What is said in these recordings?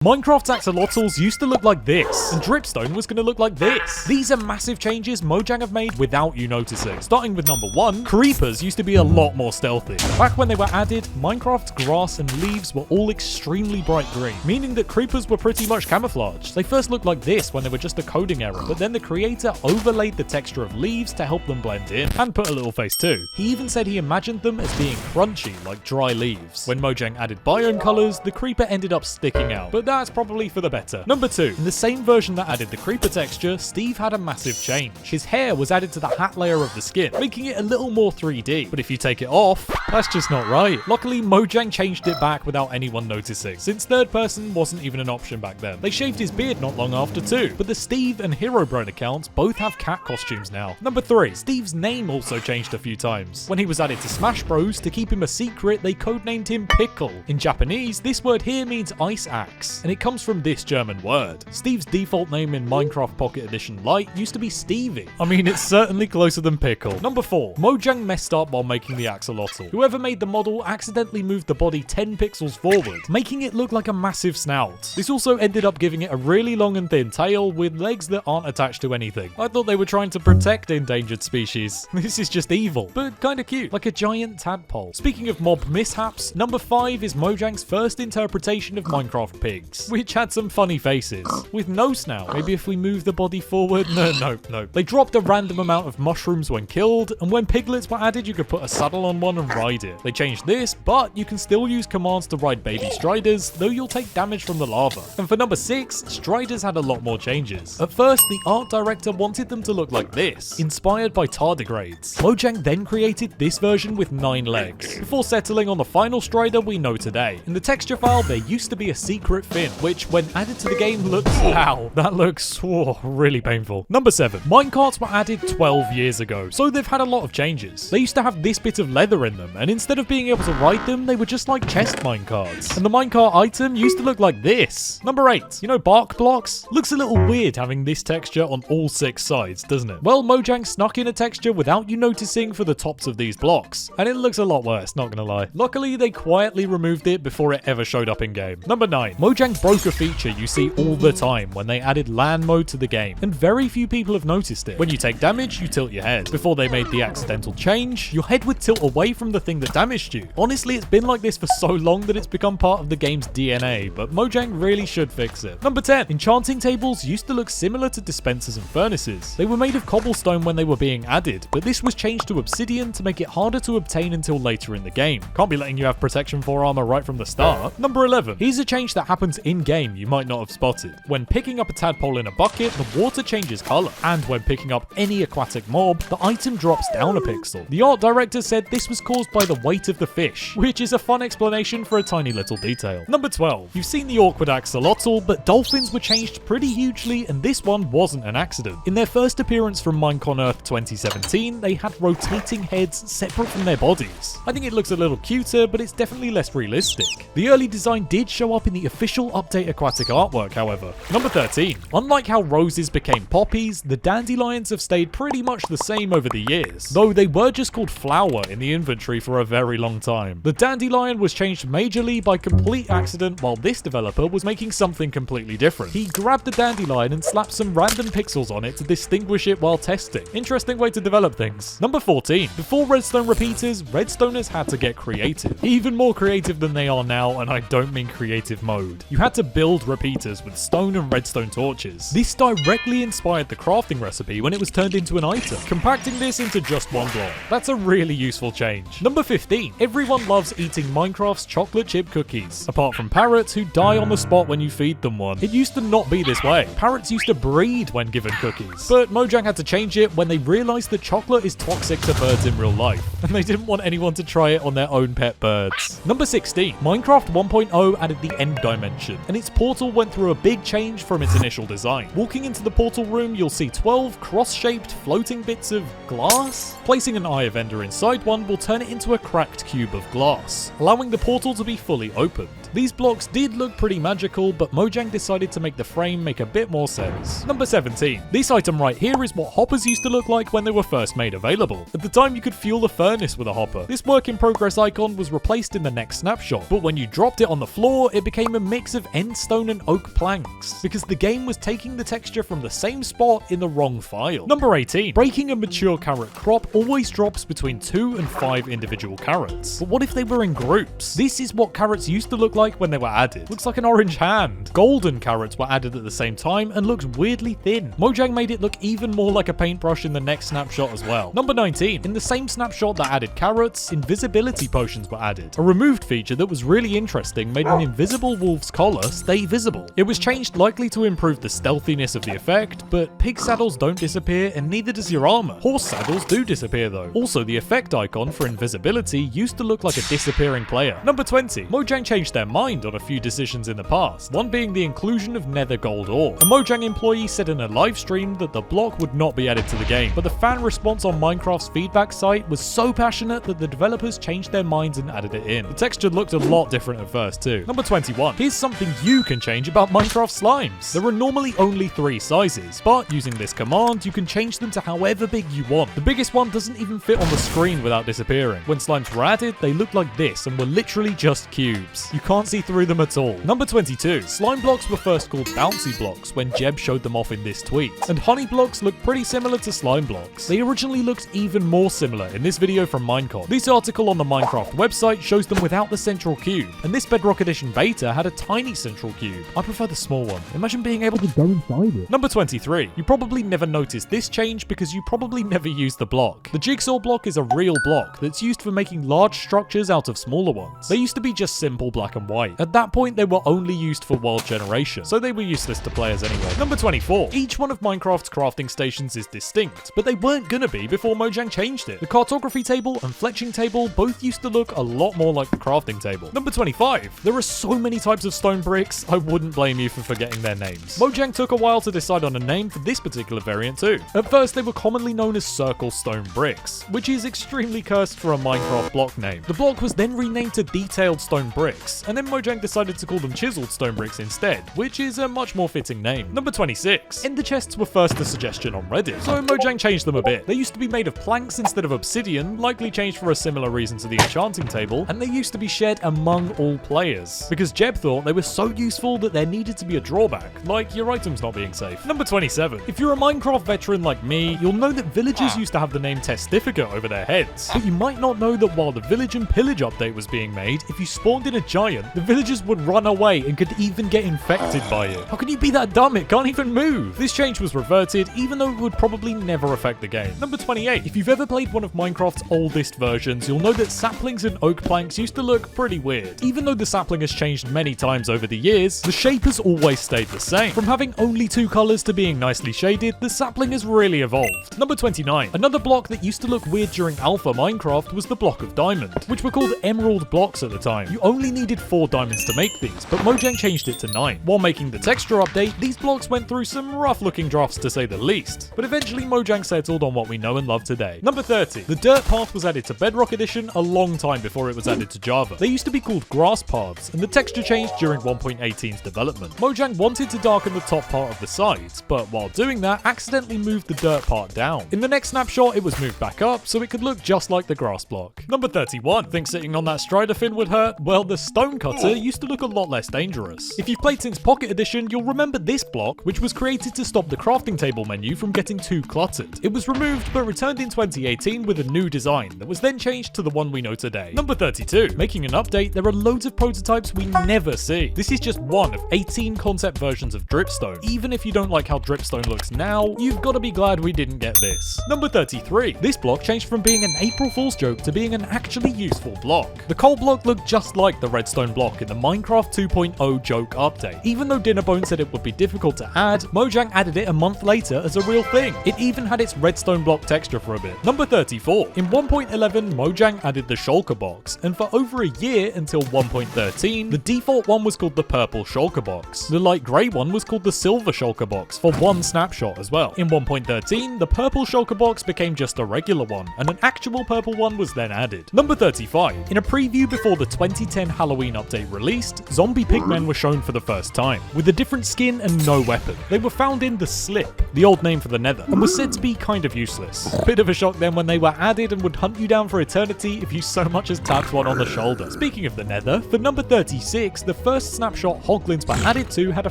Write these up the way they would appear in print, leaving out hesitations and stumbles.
Minecraft's axolotls used to look like this, and Dripstone was going to look like this. These are massive changes Mojang have made without you noticing. Starting with number 1, creepers used to be a lot more stealthy. Back when they were added, Minecraft's grass and leaves were all extremely bright green, meaning that creepers were pretty much camouflaged. They first looked like this when they were just a coding error, but then the creator overlaid the texture of leaves to help them blend in, and put a little face too. He even said he imagined them as being crunchy, like dry leaves. When Mojang added biome colors, the creeper ended up sticking out, but that's probably for the better. Number 2, in the same version that added the creeper texture, Steve had a massive change. His hair was added to the hat layer of the skin, making it a little more 3D. But if you take it off, that's just not right. Luckily, Mojang changed it back without anyone noticing, since third person wasn't even an option back then. They shaved his beard not long after too, but the Steve and Herobrine accounts both have cat costumes now. Number 3, Steve's name also changed a few times. When he was added to Smash Bros, to keep him a secret, they codenamed him Pickle. In Japanese, this word here means ice axe, and it comes from this German word. Steve's default name in Minecraft Pocket Edition Lite used to be Stevie. I mean, it's certainly closer than Pickle. Number 4, Mojang messed up while making the axolotl. Whoever made the model accidentally moved the body 10 pixels forward, making it look like a massive snout. This also ended up giving it a really long and thin tail with legs that aren't attached to anything. I thought they were trying to protect endangered species. This is just evil, but kinda cute, like a giant tadpole. Speaking of mob mishaps, number 5 is Mojang's first interpretation of Minecraft pigs, which had some funny faces, with no snout. Maybe if we move the body forward? No. They dropped a random amount of mushrooms when killed, and when piglets were added, you could put a saddle on one and ride it. They changed this, but you can still use commands to ride baby striders, though you'll take damage from the lava. And for number 6, striders had a lot more changes. At first, the art director wanted them to look like this, inspired by tardigrades. Mojang then created this version with 9 legs, before settling on the final strider we know today. In the texture file, there used to be a secret fin, which when added to the game looks, ow, that looks really painful. Number 7, minecarts were added 12 years ago, so they've had a lot of changes. They used to have this bit of leather in them, and instead of being able to ride them, they were just like chest minecarts. And the minecart item used to look like this. Number 8, you know bark blocks? Looks a little weird having this texture on all 6 sides, doesn't it? Well, Mojang snuck in a texture without you noticing for the tops of these blocks, and it looks a lot worse, not gonna lie. Luckily, they quietly removed it before it ever showed up in game. Number 9, Mojang broke a feature you see all the time when they added LAN mode to the game, and very few people have noticed it. When you take damage, you tilt your head. Before they made the accidental change, your head would tilt away from the thing that damaged you. Honestly, it's been like this for so long that it's become part of the game's DNA, but Mojang really should fix it. Number 10, enchanting tables used to look similar to dispensers and furnaces. They were made of cobblestone when they were being added, but this was changed to obsidian to make it harder to obtain until later in the game. Can't be letting you have protection 4 armor right from the start. Number 11, here's a change that happens in game you might not have spotted. When picking up a tadpole in a bucket, the water changes color, and when picking up any aquatic mob, the item drops down a pixel. The art director said this was caused by the weight of the fish, which is a fun explanation for a tiny little detail. Number 12, you've seen the awkward axolotl, but dolphins were changed pretty hugely, and this one wasn't an accident. In their first appearance from Minecon Earth 2017, they had rotating heads separate from their bodies. I think it looks a little cuter, but it's definitely less realistic. The early design did show up in the official update aquatic artwork, however. Number 13, unlike how roses became poppies, the dandelions have stayed pretty much the same over the years, though they were just called flower in the inventory for a very long time. The dandelion was changed majorly by complete accident while this developer was making something completely different. He grabbed the dandelion and slapped some random pixels on it to distinguish it while testing. Interesting way to develop things. Number 14, before redstone repeaters, redstoners had to get creative. Even more creative than they are now, and I don't mean creative mode. You had to build repeaters with stone and redstone torches. This directly inspired the crafting recipe when it was turned into an item, compacting this into just one block. That's a really useful change. Number 15, everyone loves eating Minecraft's chocolate chip cookies, apart from parrots who die on the spot when you feed them one. It used to not be this way. Parrots used to breed when given cookies, but Mojang had to change it when they realized that chocolate is toxic to birds in real life, and they didn't want anyone to try it on their own pet birds. Number 16, Minecraft 1.0 added the end dimension, and its portal went through a big change from its initial design. Walking into the portal room, you'll see 12 cross-shaped floating bits of glass. Placing an Eye of Ender inside one will turn it into a cracked cube of glass, allowing the portal to be fully opened. These blocks did look pretty magical, but Mojang decided to make the frame make a bit more sense. Number 17. This item right here is what hoppers used to look like when they were first made available. At the time, you could fuel a furnace with a hopper. This work in progress icon was replaced in the next snapshot, but when you dropped it on the floor, it became a mix of endstone and oak planks, because the game was taking the texture from the same spot in the wrong file. Number 18. Breaking a mature carrot crop always drops between 2 and 5 individual carrots. But what if they were in groups? This is what carrots used to look like when they were added. Looks like an orange hand. Golden carrots were added at the same time and looked weirdly thin. Mojang made it look even more like a paintbrush in the next snapshot as well. Number 19. In the same snapshot that added carrots, invisibility potions were added. A removed feature that was really interesting made an invisible wolf's collar stay visible. It was changed likely to improve the stealthiness of the effect, but pig saddles don't disappear and neither does your armor. Horse saddles do disappear though. Also, the effect icon for invisibility used to look like a disappearing player. Number 20. Mojang changed their mind on a few decisions in the past, one being the inclusion of nether gold ore. A Mojang employee said in a live stream that the block would not be added to the game, but the fan response on Minecraft's feedback site was so passionate that the developers changed their minds and added it in. The texture looked a lot different at first too. Number 21. Here's something you can change about Minecraft slimes. There are normally only 3 sizes, but using this command, you can change them to however big you want. The biggest one doesn't even fit on the screen without disappearing. When slimes were added, they looked like this and were literally just cubes. You can't see through them at all. Number 22. Slime blocks were first called bouncy blocks when Jeb showed them off in this tweet, and honey blocks look pretty similar to slime blocks. They originally looked even more similar in this video from Minecon. This article on the Minecraft website shows them without the central cube, and this Bedrock Edition beta had a tiny central cube. I prefer the small one. Imagine being able to go inside it. Number 23. You probably never noticed this change because you probably never used the block. The jigsaw block is a real block that's used for making large structures out of smaller ones. They used to be just simple black and white. At that point, they were only used for world generation, so they were useless to players anyway. Number 24. Each one of Minecraft's crafting stations is distinct, but they weren't gonna be before Mojang changed it. The cartography table and fletching table both used to look a lot more like the crafting table. Number 25. There are so many types of stone bricks, I wouldn't blame you for forgetting their names. Mojang took a while to decide on a name for this particular variant too. At first, they were commonly known as circle stone bricks, which is extremely cursed for a Minecraft block name. The block was then renamed to detailed stone bricks, and then Mojang decided to call them chiseled stone bricks instead, which is a much more fitting name. Number 26. Ender chests were first a suggestion on Reddit, so Mojang changed them a bit. They used to be made of planks instead of obsidian, likely changed for a similar reason to the enchanting table, and they used to be shared among all players, because Jeb thought they were so useful that there needed to be a drawback, like your items not being safe. Number 27. If you're a Minecraft veteran like me, you'll know that villagers used to have the name Testifica over their heads, but you might not know that while the Village and Pillage update was being made, if you spawned in a giant, the villagers would run away and could even get infected by it. How can you be that dumb? It can't even move. This change was reverted, even though it would probably never affect the game. Number 28. If you've ever played one of Minecraft's oldest versions, you'll know that saplings and oak planks used to look pretty weird. Even though the sapling has changed many times over the years, the shape has always stayed the same. From having only 2 colors to being nicely shaded, the sapling has really evolved. Number 29. Another block that used to look weird during alpha Minecraft was the block of diamond, which were called emerald blocks at the time. You only needed 4 diamonds to make these, but Mojang changed it to 9. While making the texture update, these blocks went through some rough looking drafts to say the least, but eventually Mojang settled on what we know and love today. Number 30. The dirt path was added to Bedrock Edition a long time before it was added to Java. They used to be called grass paths, and the texture changed during 1.18's development. Mojang wanted to darken the top part of the sides, but while doing that, accidentally moved the dirt part down. In the next snapshot, it was moved back up so it could look just like the grass block. Number 31. Think sitting on that strider fin would hurt? Well, the stone cutter used to look a lot less dangerous. If you've played since Pocket Edition, you'll remember this block, which was created to stop the crafting table menu from getting too cluttered. It was removed but returned in 2018 with a new design that was then changed to the one we know today. Number 32. Making an update, there are loads of prototypes we never see. This is just one of 18 concept versions of Dripstone. Even if you don't like how Dripstone looks now, you've got to be glad we didn't get this. Number 33. This block changed from being an April Fool's joke to being an actually useful block. The coal block looked just like the redstone block in the Minecraft 2.0 joke update. Even though Dinnerbone said it would be difficult to add, Mojang added it a month later as a real thing. It even had its redstone block texture for a bit. Number 34. In 1.11, Mojang added the shulker box, and for over a year until 1.13, the default one was called the purple shulker box. The light grey one was called the silver shulker box for one snapshot as well. In 1.13, the purple shulker box became just a regular one, and an actual purple one was then added. Number 35. In a preview before the 2010 Halloween update released, zombie pigmen were shown for the first time, with a different skin and no weapon. They were found in the Slip, the old name for the Nether, and were said to be kind of useless. Bit of a shock then when they were added and would hunt you down for eternity if you so much as tapped one on the shoulder. Speaking of the Nether, for number 36, the first snapshot hoglins were added to had a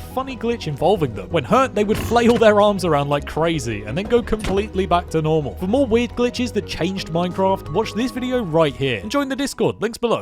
funny glitch involving them. When hurt, they would flail their arms around like crazy, and then go completely back to normal. For more weird glitches that changed Minecraft, watch this video right here, and join the Discord, links below.